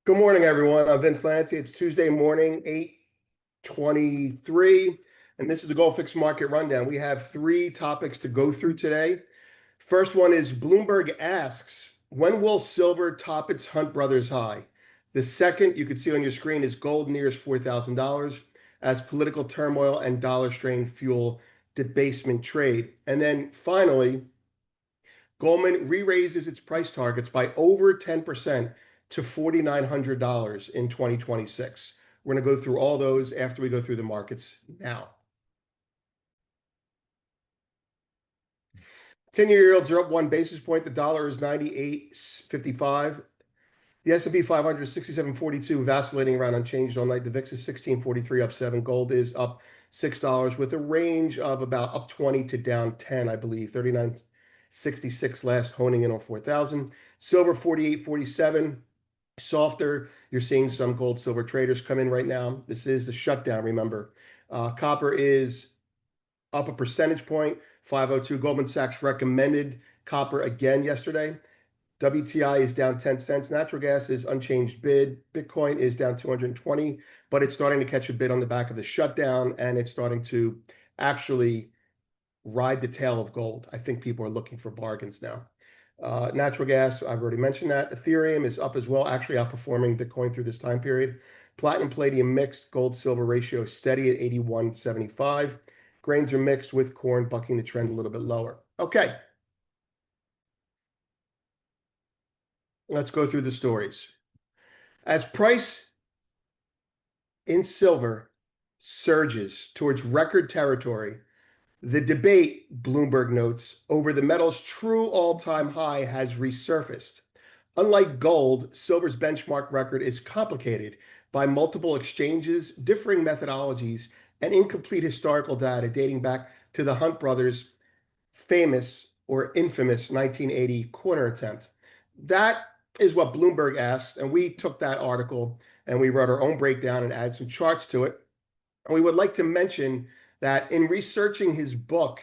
Good morning, everyone. I'm Vince Lancy. It's Tuesday morning, 8:23, and this is the Gold Fix Market Rundown. We have three topics to go through today. First one is Bloomberg asks, when will silver top its Hunt Brothers high? The second, you can see on your screen, is gold nears $4,000 as political turmoil and dollar strain fuel debasement trade. And then finally, Goldman re-raises its price targets by over 10% to $4,900 in 2026. We're going to go through all those after we go through the markets now. 10-year yields are up 1 basis point. The dollar is 98.55. The S&P 500 is 67.42, vacillating around unchanged all night. The VIX is 16.43, up 7. Gold is up $6 with a range of about up 20 to down 10, I believe. 39.66 last, honing in on 4,000. Silver 48.47. Softer. You're seeing some gold silver traders come in right now. This is the shutdown, remember. Copper is up a percentage point, 502. Goldman Sachs recommended copper again yesterday. WTI is down 10 cents. Natural gas is unchanged bid. Bitcoin is down 220, but it's starting to catch a bid on the back of the shutdown, and it's starting to actually ride the tail of gold. I think people are looking for bargains now. Natural gas, I've already mentioned that. Ethereum is up as well, actually outperforming Bitcoin through this time period. Platinum, palladium mixed, gold, silver ratio steady at 81.75. Grains are mixed with corn bucking the trend a little bit lower. Okay. Let's go through the stories. As price in silver surges towards record territory, the debate, Bloomberg notes, over the metal's true all-time high has resurfaced. Unlike gold, silver's benchmark record is complicated by multiple exchanges, differing methodologies, and incomplete historical data dating back to the Hunt brothers' famous or infamous 1980 corner attempt. That is what Bloomberg asked, and we took that article and we wrote our own breakdown and added some charts to it. And we would like to mention that in researching his book,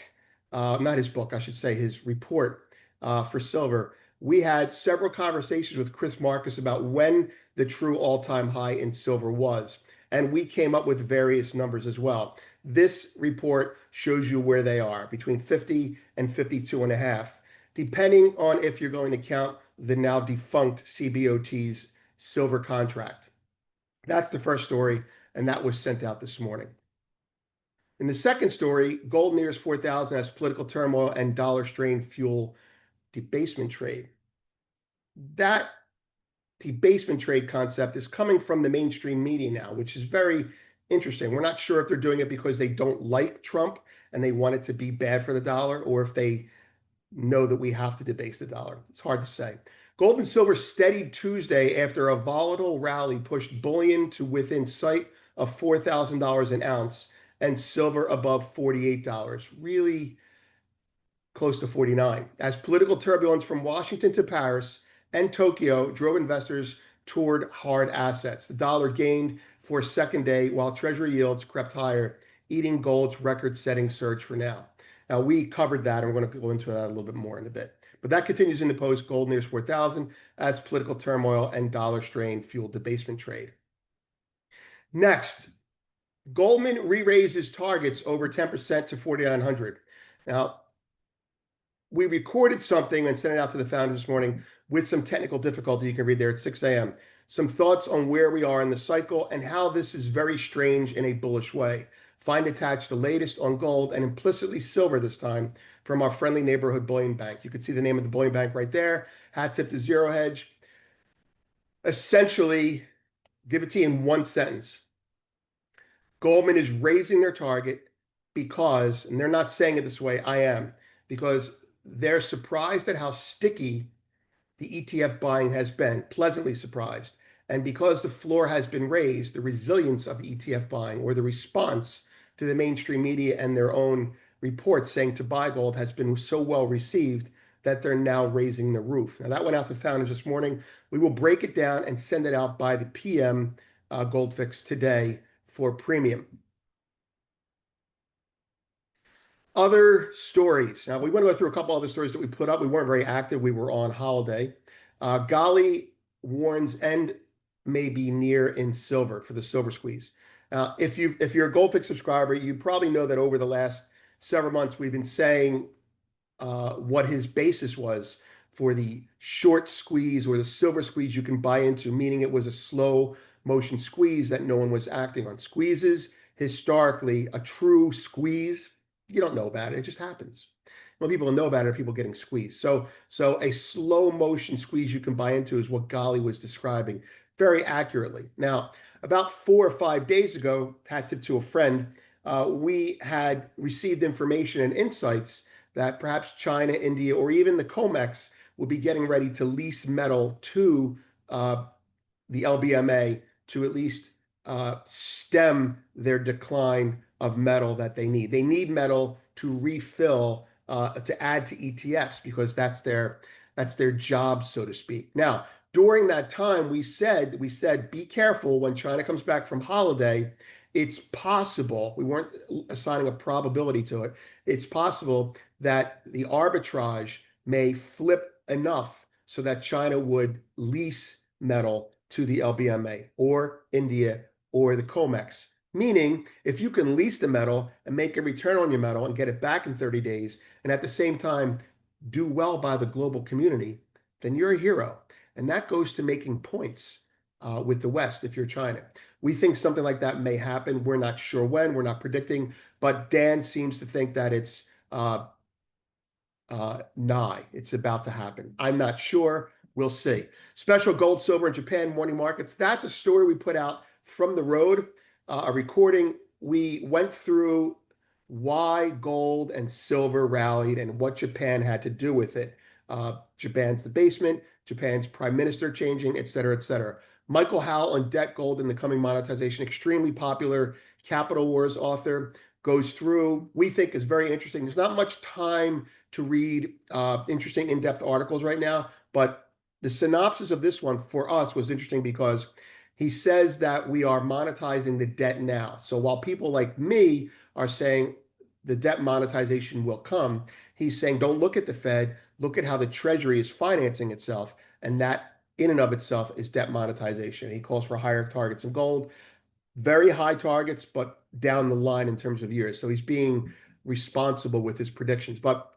not his book, I should say, his report for silver, we had several conversations with Chris Marcus about when the true all-time high in silver was. And we came up with various numbers as well. This report shows you where they are, between 50 and 52 and a half, depending on if you're going to count the now defunct CBOT's silver contract. That's the first story, and that was sent out this morning. In the second story, gold nears 4,000 as political turmoil and dollar strain fuel debasement trade. That debasement trade concept is coming from the mainstream media now, which is very interesting. We're not sure if they're doing it because they don't like Trump and they want it to be bad for the dollar, or if they know that we have to debase the dollar. It's hard to say. Gold and silver steadied Tuesday after a volatile rally pushed bullion to within sight of $4,000 an ounce and silver above $48, really close to 49, as political turbulence from Washington to Paris and Tokyo drove investors toward hard assets. The dollar gained for a second day while Treasury yields crept higher, eating gold's record-setting surge for now. Now, we covered that, and we're going to go into that a little bit more in a bit. But that continues in the post. Gold nears 4,000 as political turmoil and dollar strain fueled debasement trade. Next, Goldman re-raises targets over 10% to 4,900. Now, we recorded something and sent it out to the founders this morning with some technical difficulty. You can read there at 6 a.m. Some thoughts on where we are in the cycle and how this is very strange in a bullish way. Find attached the latest on gold and implicitly silver this time from our friendly neighborhood bullion bank. You can see the name of the bullion bank right there. Hat tip to Zero Hedge. Essentially, give it to you in one sentence. Goldman is raising their target because, and they're not saying it this way, I am, because they're surprised at how sticky the ETF buying has been, pleasantly surprised. And because the floor has been raised, the resilience of the ETF buying, or the response to the mainstream media and their own reports saying to buy gold, has been so well received that they're now raising the roof. Now, that went out to founders this morning. We will break it down and send it out by the PM Gold Fix today for premium. Other stories. Now, we want to go through a couple other stories that we put up. We weren't very active. We were on holiday. Gali warns end may be near in silver for the silver squeeze. If you're a Goldfix subscriber, you probably know that over the last several months we've been saying what his basis was for the short squeeze or the silver squeeze you can buy into, meaning it was a slow motion squeeze that no one was acting on. Squeezes, historically, a true squeeze, you don't know about it. It just happens. When people know about it, are people getting squeezed. So a slow motion squeeze you can buy into is what Gali was describing very accurately. Now, about 4 or 5 days ago, hat tip to a friend, we had received information and insights that perhaps China, India, or even the COMEX will be getting ready to lease metal to the LBMA to at least stem their decline of metal that they need. They need metal to refill, to add to ETFs because that's their job, so to speak. Now, during that time, we said be careful when China comes back from holiday. It's possible, we weren't assigning a probability to it. It's possible that the arbitrage may flip enough so that China would lease metal to the LBMA or India or the COMEX. Meaning, if you can lease the metal and make a return on your metal and get it back in 30 days, and at the same time do well by the global community, then you're a hero. And that goes to making points with the West if you're China. We think something like that may happen. We're not sure when, we're not predicting, but Dan seems to think that it's nigh. It's about to happen. I'm not sure. We'll see. Special gold, silver in Japan morning markets. That's a story we put out from the road, a recording. We went through why gold and silver rallied and what Japan had to do with it. Japan's debasement, Japan's prime minister changing, et cetera, et cetera. Michael Howell on debt gold in the coming monetization, extremely popular Capital Wars author, goes through, we think is very interesting. There's not much time to read interesting in-depth articles right now, but the synopsis of this one for us was interesting because he says that we are monetizing the debt now. So while people like me are saying the debt monetization will come, he's saying don't look at the Fed, look at how the Treasury is financing itself, and that in and of itself is debt monetization. He calls for higher targets in gold, very high targets, but down the line in terms of years. So he's being responsible with his predictions. But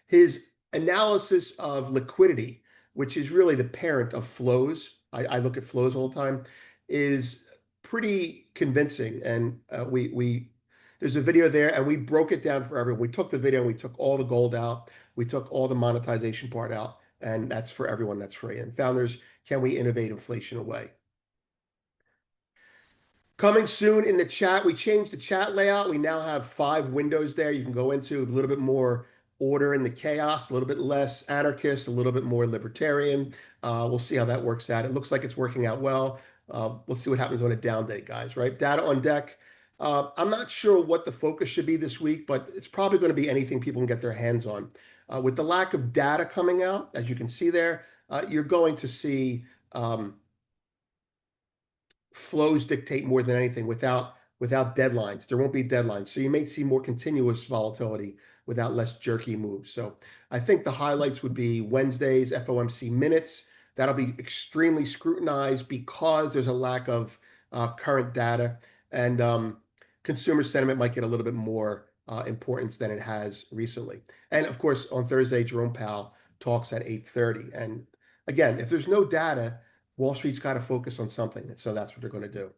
his analysis of liquidity, which is really the parent of flows, I look at flows all the time, is pretty convincing. And we there's a video there, and we broke it down for everyone. We took the video and we took all the gold out, we took all the monetization part out, and that's for everyone. That's free. And founders, can we innovate inflation away? Coming soon in the chat, we changed the chat layout. We now have 5 windows there. You can go into a little bit more order in the chaos, a little bit less anarchist, a little bit more libertarian. We'll see how that works out. It looks like it's working out well. Let's see what happens on a down day, guys, right? Data on deck. I'm not sure what the focus should be this week, but it's probably going to be anything people can get their hands on. With the lack of data coming out, as you can see there, you're going to see flows dictate more than anything without deadlines. There won't be deadlines. So you may see more continuous volatility without less jerky moves. So I think the highlights would be Wednesday's FOMC minutes. That'll be extremely scrutinized because there's a lack of current data, and consumer sentiment might get a little bit more importance than it has recently. And of course, on Thursday, Jerome Powell talks at 8:30. And again, if there's no data, Wall Street's got to focus on something. And so that's what they're going to do.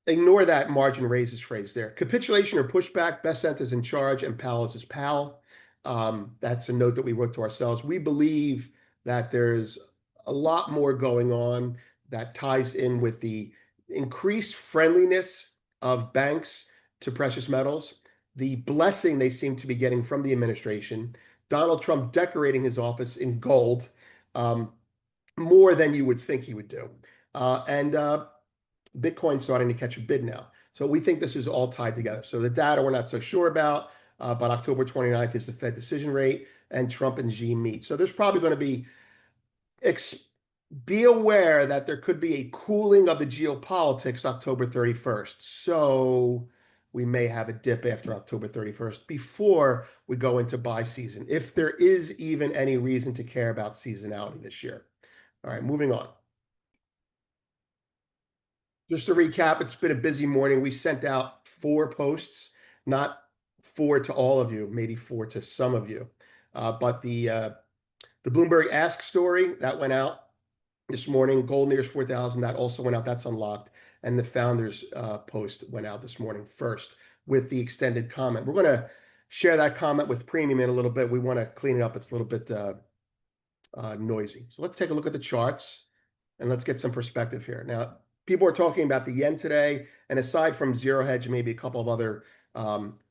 Ignore that margin raises phrase there. Capitulation or pushback, Bessent is in charge and Powell is his pal. That's a note that we wrote to ourselves. We believe that there's a lot more going on that ties in with the increased friendliness of banks to precious metals, the blessing they seem to be getting from the administration, Donald Trump decorating his office in gold, more than you would think he would do. And Bitcoin starting to catch a bid now. So we think this is all tied together. So the data we're not so sure about, but October 29th is the Fed decision rate, and Trump and Xi meet. So there's probably going to be aware that there could be a cooling of the geopolitics October 31st. So we may have a dip after October 31st before we go into buy season, if there is even any reason to care about seasonality this year. All right, moving on. Just to recap, it's been a busy morning. We sent out 4 posts, not 4 to all of you, maybe 4 to some of you. But the Bloomberg Ask story that went out this morning. Gold nears 4,000. That also went out. That's unlocked. And the founders post went out this morning first with the extended comment. We're going to share that comment with Premium in a little bit. We want to clean it up. It's a little bit noisy. So let's take a look at the charts and let's get some perspective here. Now, people are talking about the yen today, and aside from Zero Hedge, maybe a couple of other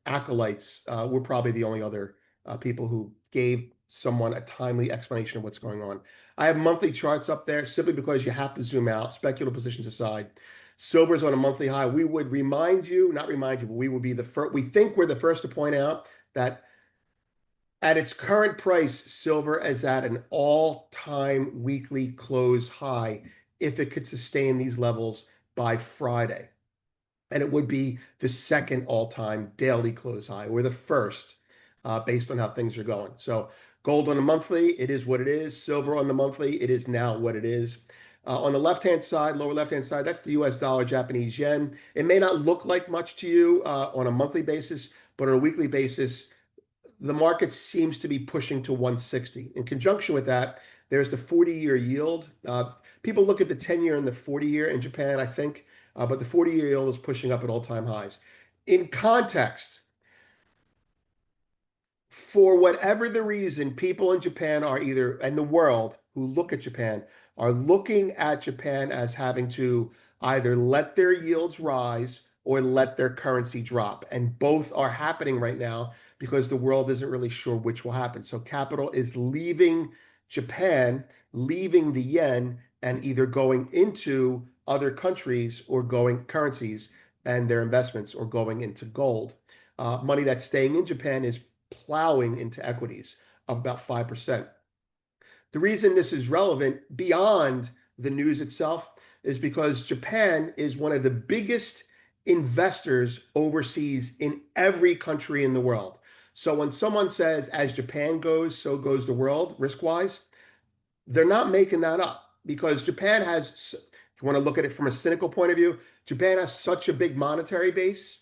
acolytes, we're probably the only other people who gave someone a timely explanation of what's going on. I have monthly charts up there simply because you have to zoom out, speculative positions aside. Silver's on a monthly high. We would remind you, not remind you, but we would be the first. We think we're the first to point out that at its current price, silver is at an all-time weekly close high if it could sustain these levels by Friday. And it would be the second all-time daily close high, or the first, based on how things are going. So gold on the monthly, it is what it is. Silver on the monthly, it is now what it is. On the left-hand side, lower left-hand side, that's the US dollar, Japanese yen. It may not look like much to you on a monthly basis, but on a weekly basis, the market seems to be pushing to 160. In conjunction with that, there's the 40-year yield. People look at the 10-year and the 40-year in Japan, I think, but the 40-year yield is pushing up at all-time highs. In context, for whatever the reason, people in Japan are either, and the world who look at Japan, are looking at Japan as having to either let their yields rise or let their currency drop. And both are happening right now because the world isn't really sure which will happen. So capital is leaving Japan, leaving the yen, and either going into other countries or going currencies and their investments or going into gold. Money that's staying in Japan is plowing into equities of about 5%. The reason this is relevant beyond the news itself is because Japan is one of the biggest investors overseas in every country in the world. So when someone says, as Japan goes, so goes the world, risk-wise, they're not making that up because Japan has, if you want to look at it from a cynical point of view, Japan has such a big monetary base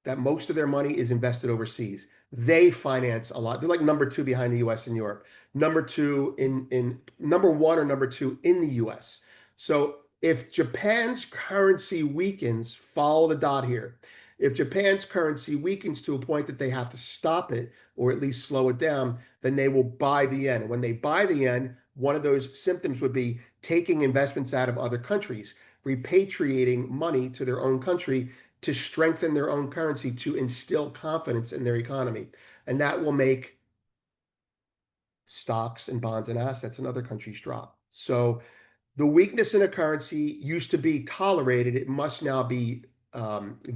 that most of their money is invested overseas. They finance a lot. They're like number 2 behind the US and Europe. Number 2 in number 1 or number 2 in the US. So if Japan's currency weakens, follow the dot here. If Japan's currency weakens to a point that they have to stop it or at least slow it down, then they will buy the yen. And when they buy the yen, one of those symptoms would be taking investments out of other countries, repatriating money to their own country to strengthen their own currency, to instill confidence in their economy. And that will make stocks and bonds and assets in other countries drop. So the weakness in a currency used to be tolerated. It must now be,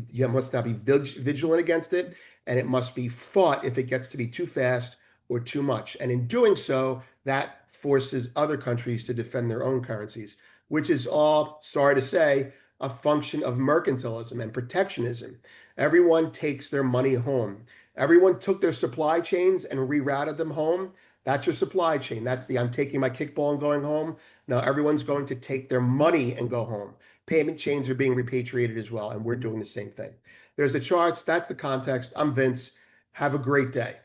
you must now be vigilant against it, and it must be fought if it gets to be too fast or too much. And in doing so, that forces other countries to defend their own currencies, which is all, sorry to say, a function of mercantilism and protectionism. Everyone takes their money home. Everyone took their supply chains and rerouted them home. That's your supply chain. That's the I'm taking my kickball and going home. Now everyone's going to take their money and go home. Payment chains are being repatriated as well, and we're doing the same thing. There's the charts. That's the context. I'm Vince. Have a great day.